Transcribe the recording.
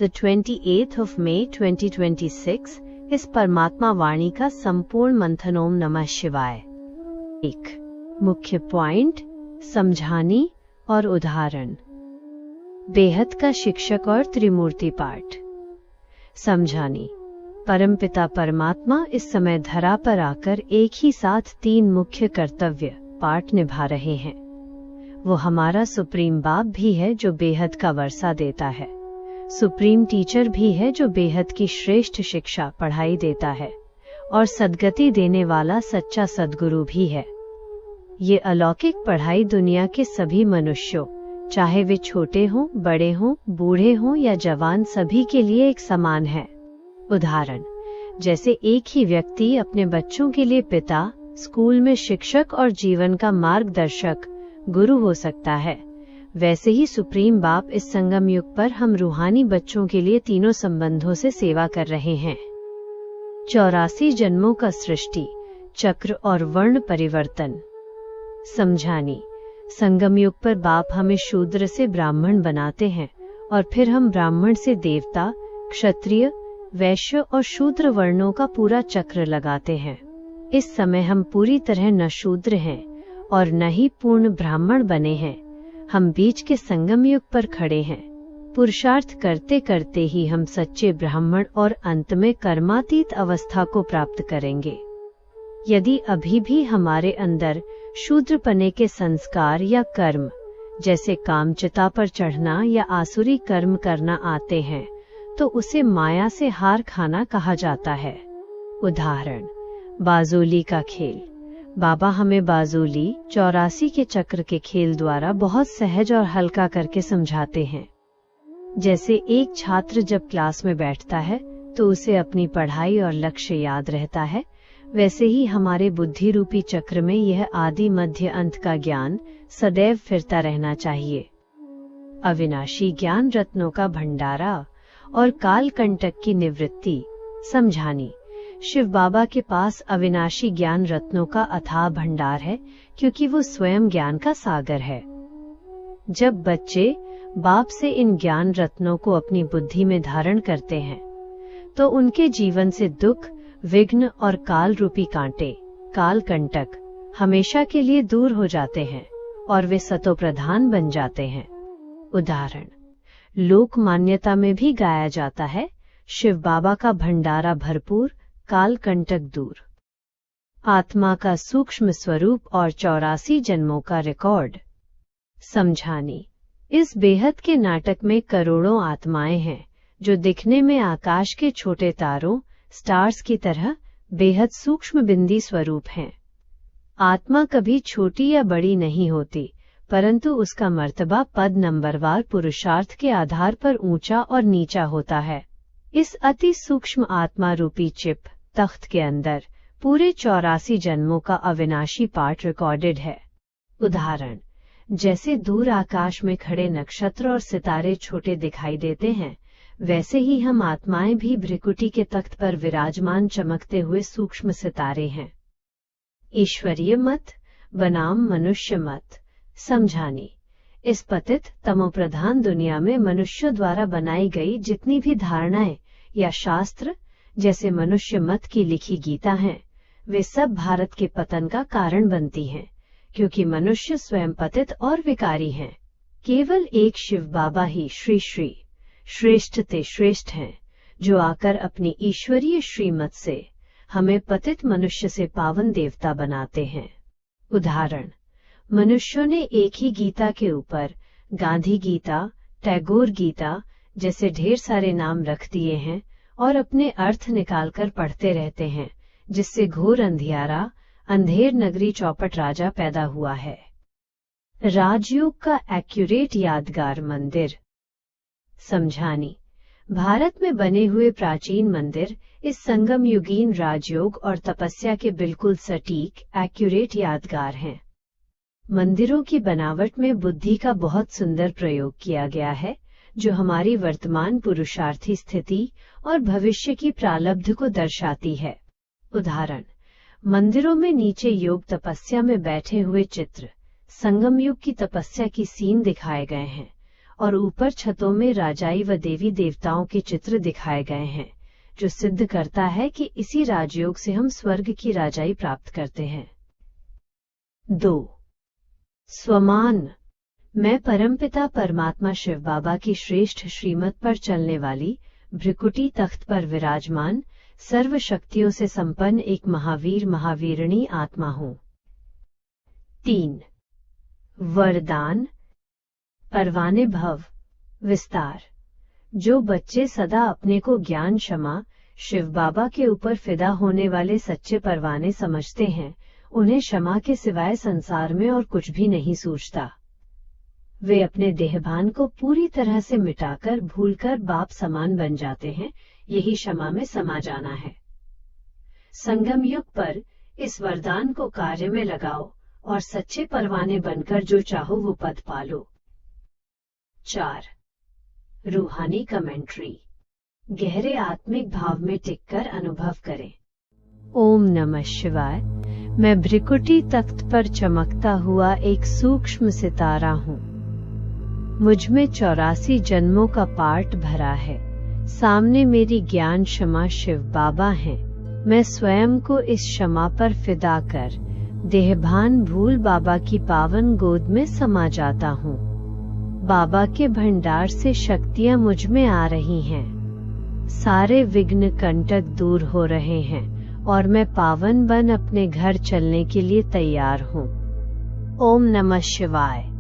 the 28th of May 2026 इस परमात्मा वाणी का संपूर्ण मंथन ओम नमः शिवाय। एक मुख्य पॉइंट, समझानी और उदाहरण। बेहद का शिक्षक और त्रिमूर्ति पाठ। समझानी। परमपिता परमात्मा इस समय धरा पर आकर एक ही साथ 3 मुख्य कर्तव्य पाठ निभा रहे हैं। वो हमारा सुप्रीम बाप भी है जो बेहद का वर्षा देता है, सुप्रीम टीचर भी है जो बेहद की श्रेष्ठ शिक्षा पढ़ाई देता है, और सद्गति देने वाला सच्चा सद्गुरु भी है। ये अलौकिक पढ़ाई दुनिया के सभी मनुष्यों, चाहे वे छोटे हों, बड़े हों, बूढ़े हों या जवान, सभी के लिए एक समान है। उदाहरण, जैसे एक ही व्यक्ति अपने बच्चों के लिए पिता, स्कूल में शिक्षक और जीवन का मार्गदर्शक गुरु हो सकता है, वैसे ही सुप्रीम बाप इस संगम युग पर हम रूहानी बच्चों के लिए तीनों संबंधों से सेवा कर रहे हैं। 84 जन्मों का सृष्टि चक्र और वर्ण परिवर्तन। समझानी। संगम युग पर बाप हमें शूद्र से ब्राह्मण बनाते हैं और फिर हम ब्राह्मण से देवता, क्षत्रिय, वैश्य और शूद्र वर्णों का पूरा चक्र लगाते हैं। इस समय हम पूरी तरह न शूद्र हैं और न ही पूर्ण ब्राह्मण बने हैं। हम बीच के संगम युग पर खड़े हैं। पुरुषार्थ करते करते ही हम सच्चे ब्राह्मण और अंत में कर्मातीत अवस्था को प्राप्त करेंगे। यदि अभी भी हमारे अंदर शूद्रपने के संस्कार या कर्म, जैसे कामचिता पर चढ़ना या आसुरी कर्म करना आते हैं, तो उसे माया से हार खाना कहा जाता है। उदाहरण, बाजोली का खेल। बाबा हमें बाजोली 84 के चक्र के खेल द्वारा बहुत सहज और हल्का करके समझाते हैं। जैसे एक छात्र जब क्लास में बैठता है तो उसे अपनी पढ़ाई और लक्ष्य याद रहता है, वैसे ही हमारे बुद्धि रूपी चक्र में यह आदि मध्य अंत का ज्ञान सदैव फिरता रहना चाहिए। अविनाशी ज्ञान रत्नों का भंडारा और काल कंटक की निवृत्ति। समझानी। शिव बाबा के पास अविनाशी ज्ञान रत्नों का अथाह भंडार है, क्योंकि वो स्वयं ज्ञान का सागर है। जब बच्चे बाप से इन ज्ञान रत्नों को अपनी बुद्धि में धारण करते हैं, तो उनके जीवन से दुख, विघ्न और काल रूपी कांटे, काल कंटक हमेशा के लिए दूर हो जाते हैं और वे सतो प्रधान बन जाते हैं। उदाहरण, लोक मान्यता में भी गाया जाता है, शिव बाबा का भंडारा भरपूर, काल कंटक दूर। आत्मा का सूक्ष्म स्वरूप और 84 जन्मों का रिकॉर्ड। समझानी। इस बेहद के नाटक में करोड़ों आत्माएं हैं जो दिखने में आकाश के छोटे तारों, स्टार्स की तरह बेहद सूक्ष्म बिंदी स्वरूप हैं। आत्मा कभी छोटी या बड़ी नहीं होती, परंतु उसका मर्तबा पद नंबरवार पुरुषार्थ के आधार पर ऊंचा और नीचा होता है। इस अति सूक्ष्म आत्मा रूपी चिप तख्त के अंदर पूरे 84 जन्मों का अविनाशी पाठ रिकॉर्डेड है। उदाहरण, जैसे दूर आकाश में खड़े नक्षत्र और सितारे छोटे दिखाई देते हैं, वैसे ही हम आत्माएं भी भ्रिकुटी के तख्त पर विराजमान चमकते हुए सूक्ष्म सितारे हैं। ईश्वरीय मत बनाम मनुष्य मत। समझानी। इस पतित तमोप्रधान दुनिया में मनुष्यों द्वारा बनाई गई जितनी भी धारणाएं या शास्त्र, जैसे मनुष्य मत की लिखी गीता हैं, वे सब भारत के पतन का कारण बनती हैं, क्योंकि मनुष्य स्वयं पतित और विकारी हैं। केवल एक शिव बाबा ही श्री श्री श्रेष्ठ ते श्रेष्ठ हैं, जो आकर अपनी ईश्वरीय श्रीमत से हमें पतित मनुष्य से पावन देवता बनाते हैं। उदाहरण, मनुष्यों ने एक ही गीता के ऊपर गांधी गीता, टैगोर गीता जैसे ढेर सारे नाम रख दिए हैं और अपने अर्थ निकालकर पढ़ते रहते हैं, जिससे घोर अंधियारा, अंधेर नगरी चौपट राजा पैदा हुआ है। राजयोग का एक्यूरेट यादगार मंदिर। समझानी। भारत में बने हुए प्राचीन मंदिर इस संगम युगीन राजयोग और तपस्या के बिल्कुल सटीक एक्यूरेट यादगार हैं। मंदिरों की बनावट में बुद्धि का बहुत सुंदर प्रयोग किया गया है, जो हमारी वर्तमान पुरुषार्थी स्थिति और भविष्य की प्रारब्ध को दर्शाती है। उदाहरण, मंदिरों में नीचे योग तपस्या में बैठे हुए चित्र संगम युग की तपस्या की सीन दिखाए गए हैं और ऊपर छतों में राजाई व देवी देवताओं के चित्र दिखाए गए हैं, जो सिद्ध करता है कि इसी राजयोग से हम स्वर्ग की राजाई प्राप्त करते हैं। 2. स्वमान। मैं परमपिता परमात्मा शिव बाबा की श्रेष्ठ श्रीमत पर चलने वाली भ्रिकुटी तख्त पर विराजमान सर्व शक्तियों से संपन्न एक महावीर महावीरणी आत्मा हूँ। 3. वरदान। परवाने भव विस्तार। जो बच्चे सदा अपने को ज्ञान क्षमा शिव बाबा के ऊपर फिदा होने वाले सच्चे परवाने समझते हैं, उन्हें क्षमा के सिवाय संसार में और कुछ भी नहीं सूझता। वे अपने देहभान को पूरी तरह से मिटाकर भूलकर बाप समान बन जाते हैं। यही क्षमा में समा जाना है। संगम युग पर इस वरदान को कार्य में लगाओ और सच्चे परवाने बनकर जो चाहो वो पद पालो। 4. रूहानी कमेंट्री। गहरे आत्मिक भाव में टिककर अनुभव करें। ओम नमः शिवाय। मैं भ्रिकुटी तख्त पर चमकता हुआ एक सूक्ष्म सितारा हूँ। मुझ में 84 जन्मों का पार्ट भरा है। सामने मेरी ज्ञान क्षमा शिव बाबा हैं। मैं स्वयं को इस क्षमा पर फिदा कर देहभान भूल बाबा की पावन गोद में समा जाता हूँ। बाबा के भंडार से शक्तियाँ मुझ में आ रही हैं। सारे विघ्न कंटक दूर हो रहे हैं और मैं पावन बन अपने घर चलने के लिए तैयार हूँ। ओम नमः शिवाय।